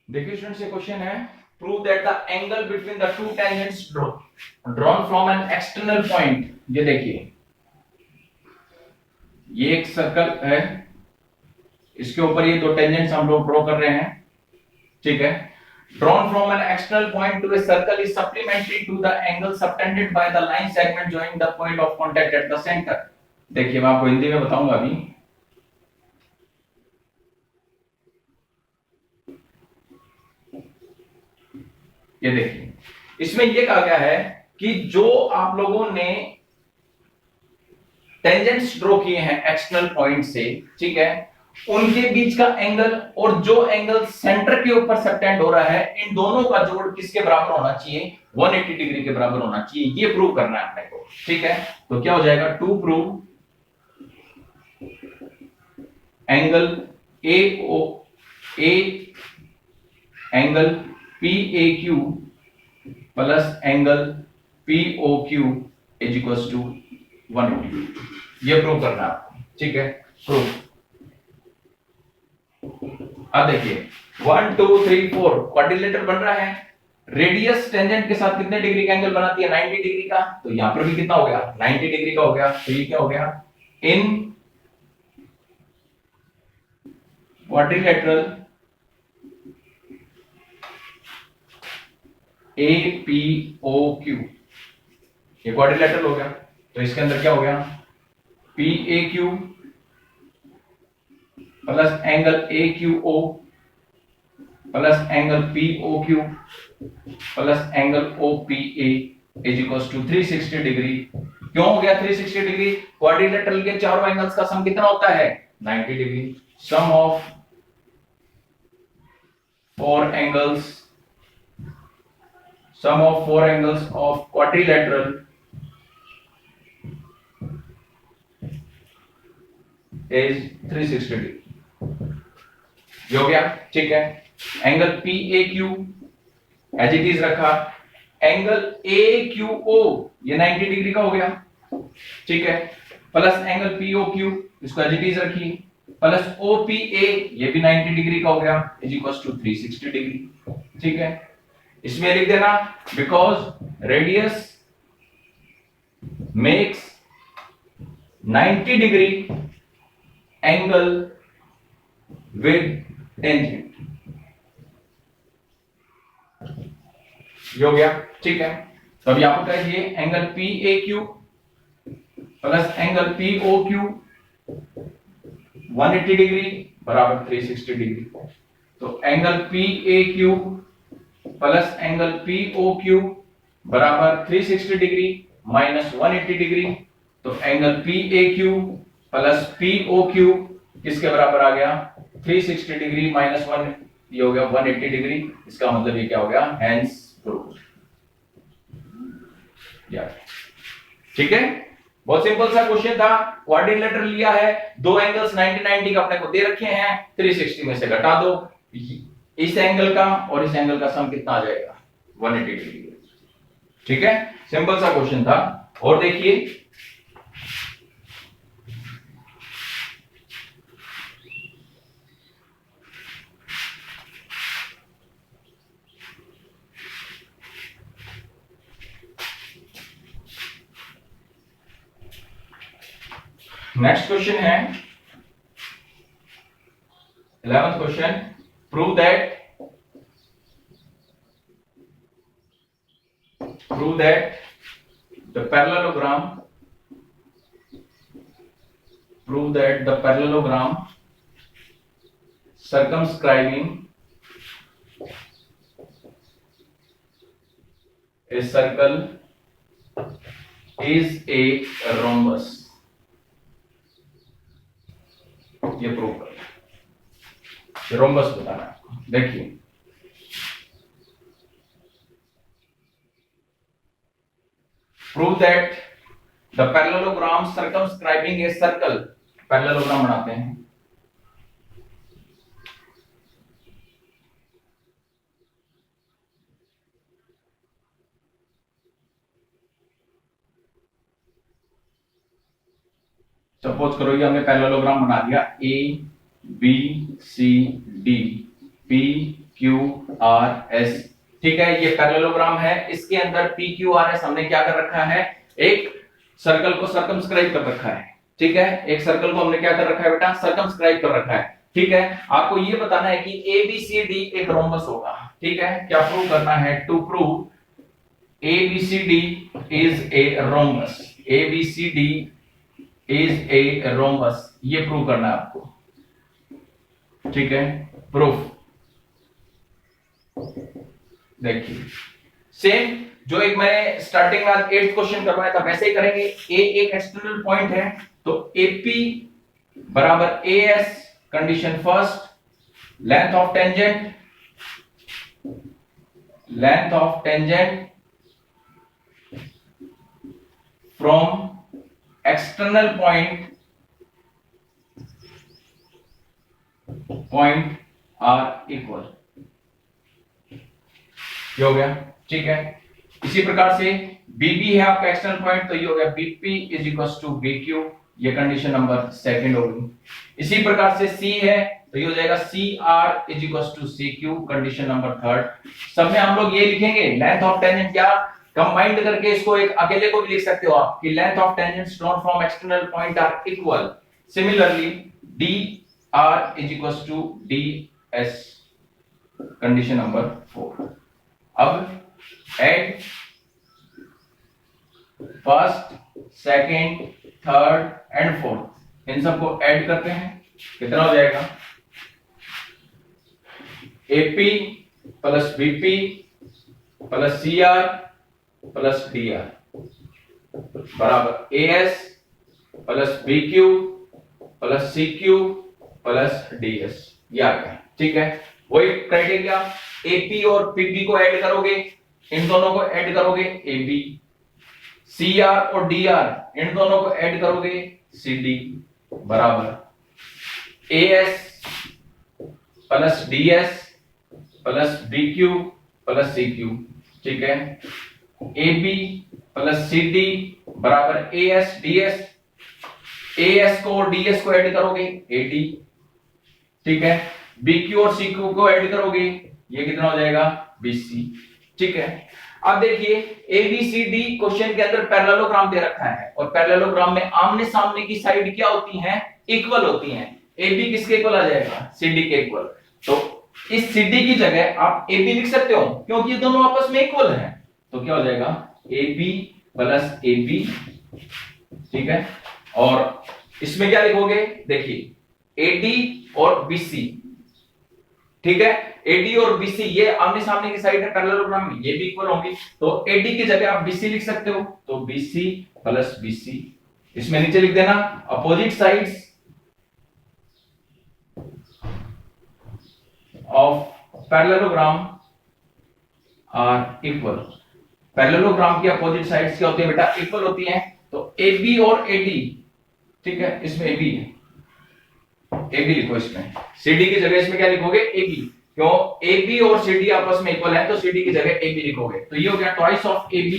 देखिए स्टूडेंट्स, ये क्वेश्चन है, prove that the angle between the two tangents drawn from an external point. ये देखिए, ये एक सर्कल है, इसके ऊपर ये दो टेंजेंट्स हम लोग ड्रॉ कर रहे हैं, ठीक है। Drawn from an external point to a circle is supplementary to the angle subtended by the line segment joining the point of contact at the centre. देखिए, मैं आपको हिंदी में बताऊंगा अभी। ये देखिए, इसमें ये कहा गया है कि जो आप लोगों ने टेंजेंट्स ड्रॉ किए हैं एक्सटर्नल पॉइंट से, ठीक है, उनके बीच का एंगल और जो एंगल सेंटर के ऊपर सबटेंड हो रहा है, इन दोनों का जोड़ किसके बराबर होना चाहिए? 180 डिग्री के बराबर होना चाहिए। ये प्रूव करना है अपने को, ठीक है। तो क्या हो जाएगा? To prove angle A angle P A Q plus angle P O Q is equal to 180। ये प्रूव करना है आपको, ठीक है। प्रूव। अब देखिए 1 2 3 4 क्वाड्रिलेटरल बन रहा है। रेडियस टेंजेंट के साथ कितने डिग्री का एंगल बनाती है? 90 डिग्री का। तो यहां पर भी कितना हो गया? 90 डिग्री का हो गया। तो ये क्या हो गया? इन क्वाड्रिलेटरल APOQ, ये क्वाड्रिलेटरल हो गया। तो इसके अंदर क्या हो गया? PAQ plus angle AQO plus angle POQ plus angle OPA is equal to 360 degree. क्यों हो गया 360 डिग्री? क्वाड्रिलेटरल के चारों एंगल्स का सम कितना होता है? 90 degree. Sum of four angles of quadrilateral is 360 degree. ये हो गया, ठीक है। Angle PAQ as it is रखा। एंगल AQO ये 90 डिग्री का हो गया, ठीक है। प्लस एंगल POQ इसको एज इट इज रखी, प्लस OPA ये भी 90 डिग्री का हो गया, इज इक्वल टू 360 डिग्री, ठीक है। इसमें लिख देना because radius makes 90 degree angle with tangent. ये हो गया, ठीक है। तो अब यहां पर कहिए angle PAQ plus angle POQ 180 degree बराबर 360 डिग्री। तो angle PAQ plus angle POQ बराबर 360 डिग्री माइनस 180 डिग्री। तो एंगल PAQ प्लस POQ किसके बराबर आ गया? 360 डिग्री माइनस 1, ये हो गया 180 डिग्री। इसका मतलब ये क्या हो गया? Hence proved. ठीक है, बहुत सिंपल सा क्वेश्चन था। क्वाड्रिलेटरल लिया है, दो एंगल्स 90 90 का अपने को दे रखे हैं, 360 में से घटा दो, इस एंगल का और इस एंगल का सम कितना आ जाएगा? 180 डिग्री। ठीक है, सिंपल सा क्वेश्चन था। और देखिए नेक्स्ट क्वेश्चन है 11th question. Prove that the parallelogram circumscribing a circle is a rhombus। ये प्रूव कर, रोम्बस बताना है। देखिए prove that the parallelogram circumscribing a circle, parallelogram बनाते हैं। सपोज करो ये हमने पैरेललोग्राम बना दिया, A B C D P QRS, ठीक है। ये पैरेललोग्राम है, इसके अंदर PQRS हमने क्या कर रखा है, एक सर्कल को सर्कमस्क्राइब कर रखा है, ठीक है। एक सर्कल को हमने क्या कर रखा है बेटा, सर्कमस्क्राइब कर रखा है, ठीक है। आपको ये बताना है कि ABCD एक रोम्बस होगा, ठीक है। क्या प्रूव करना है, to prove ABCD is a rhombus, ABCD is a rhombus, ये प्रूव करना है आपको, ठीक है। प्रूफ देखिए, सेम जो एक मैंने स्टार्टिंग में 8th क्वेश्चन करवाया था वैसे ही करेंगे। ए एक एक्सटर्नल पॉइंट है, तो AP बराबर AS, condition first, length of tangent from external point are equal, ये हो गया, ठीक है। इसी प्रकार से BB है आपका एक्सटर्नल पॉइंट, तो ये हो गया BP is equal to BQ, ये कंडीशन नंबर सेकंड होगी। इसी प्रकार से C है, तो ये हो जाएगा CR is equal to CQ, condition number third. सब में हम लोग ये लिखेंगे लेंथ ऑफ टेंजेंट, या कंबाइंड करके इसको एक अकेले को भी लिख सकते हो आप कि length of tangents drawn from external point are equal. Similarly DR is equal to DS, condition number 4। अब add first, second, third and fourth, इन सबको ऐड करते हैं, कितना हो जाएगा, AP plus BP plus CR plus DR बराबर AS plus BQ plus CQ plus DS, ये आ गया, ठीक है। वही क्राइटेरिया, AP और PP को ऐड करोगे, इन दोनों को ऐड करोगे AB, CR और DR इन दोनों को ऐड करोगे CD बराबर AS plus DS plus BQ plus CQ, ठीक है। AB प्लस CD बराबर AS DS, AS को और DS को ऐड करोगे AD, ठीक है। BQ और CQ को ऐड करोगे, ये कितना हो जाएगा BC, ठीक है। अब देखिए ABCD क्वेश्चन के अंदर पैरेललोग्राम दे रखा है, और पैरेललोग्राम में आमने सामने की साइड क्या होती हैं, इक्वल होती हैं। AB किसके इक्वल आ जाएगा, CD के इक्वल। तो इस CD की जगह आप AB लिख सकते हो, क्योंकि ये दोनों आपस में इक्वल हैं। तो क्या हो जाएगा AB प्लस AB, ठीक है। और इसमें क्या लिखोगे, देखिए AD और BC, ठीक है। AD और BC ये आमने सामने की साइड है पैरेललोग्राम में, ये भी इक्वल होंगी, तो AD की जगह आप BC लिख सकते हो, तो BC प्लस BC, इसमें नीचे लिख देना opposite sides of parallelogram are equal. Parallelogram की अपोजिट साइड्स क्या होती है बेटा, इक्वल होती हैं। तो AB और AD, ठीक है, इसमें AB है, AB लिखो, इसमें CD की जगह इसमें क्या लिखोगे AB, क्यों AB और CD आपस में इक्वल है, तो CD की जगह AB लिखोगे। तो ये हो गया ट्वाइस ऑफ AB,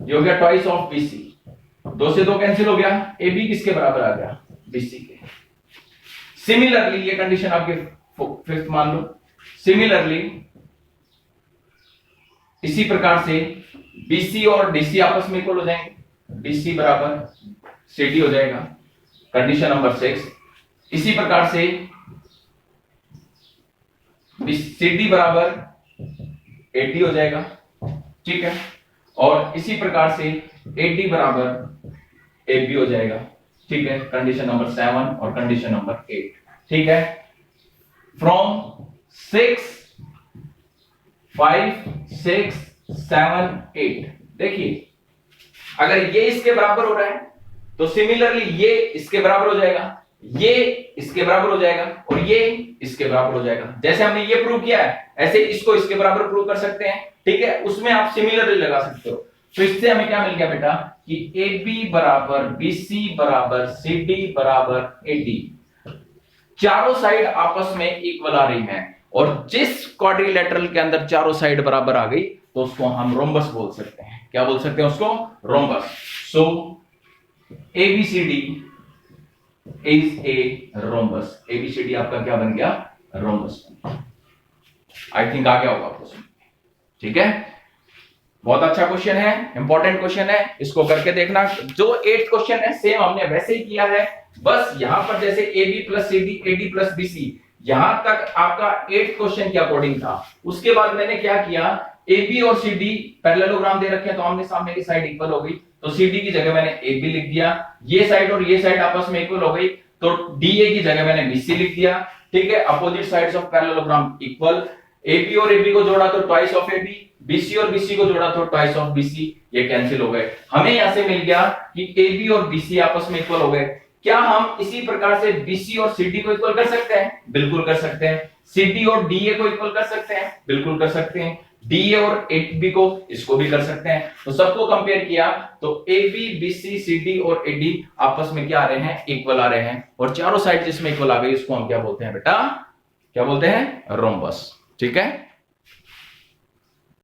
ये हो गया ट्वाइस ऑफ BC, 2 से 2 कैंसिल हो गया, AB किसके बराबर आ गया, BC के। सिमिलरली ये कंडीशन आपके फिफ्थ मान लो। सिमिलरली इसी प्रकार से BC और DC आपस में इक्वल हो जाएंगे, BC बराबर CD हो जाएगा, कंडीशन नंबर 6। इसी प्रकार से CD बराबर AD हो जाएगा, ठीक है। और इसी प्रकार से AD बराबर AB हो जाएगा, ठीक है, कंडीशन नंबर 7 और कंडीशन नंबर 8, ठीक है। फ्रॉम 6 5 6 7 8, देखिए अगर ये इसके बराबर हो रहा है तो सिमिलरली ये इसके बराबर हो जाएगा, ये इसके बराबर हो जाएगा, और ये इसके बराबर हो जाएगा। जैसे हमने ये प्रूव किया है ऐसे इसको इसके बराबर प्रूव कर सकते हैं, ठीक है। उसमें आप सिमिलरली लगा सकते हो। तो इससे हमें क्या मिल गया बेटा कि AB बराबर BC बराबर CD बराबर AD, चारों साइड आपस में इक्वल आ रही हैं, और जिस क्वाड्रिलेटरल के अंदर चारों साइड बराबर आ गई तो उसको हम रोम्बस बोल सकते हैं। क्या बोल सकते हैं उसको, rhombus. So ABCD is a rhombus, ABCD आपका क्या बन गया, रोम्बस। आई थिंक आ गया होगा आपको। ठीक है, बहुत अच्छा क्वेश्चन है, इंपॉर्टेंट क्वेश्चन है, इसको करके देखना। जो 8th क्वेश्चन है सेम हमने वैसे ही किया है, बस यहां पर जैसे AB plus CD, AD plus BC, यहां तक आपका 8th क्वेश्चन के अकॉर्डिंग था। उसके बाद मैंने क्या किया, AB और CD पैरेललोग्राम दे रखे हैं तो आमने सामने की साइड इक्वल हो गई, तो CD की जगह मैंने AB लिख दिया, ये साइड और ये साइड आपस में इक्वल हो गई तो DA की जगह मैंने BC लिख दिया। ठीक है, opposite sides of parallelogram equal, AB और AB को जोड़ा तो ट्वाइस ऑफ AB, BC और BC को जोड़ा तो ट्वाइस ऑफ BC, ये कैंसिल हो गए। हमें यहां से मिल गया कि AB और BC आपस में इक्वल हो गए। क्या हम इसी प्रकार से BC और CD को इक्वल कर सकते हैं? बिल्कुल कर सकते हैं। CD और DA को इक्वल कर सकते हैं? बिल्कुल कर सकते हैं। DA और AB को, इसको भी कर सकते हैं। तो सबको कंपेयर किया तो AB, BC, CD और AD आपस में क्या आ रहे हैं? इक्वल आ रहे हैं, और चारों साइड जिसमें इक्वल आ गई उसको हम क्या बोलते हैं बेटा? क्या बोलते हैं? रोम्बस। ठीक है,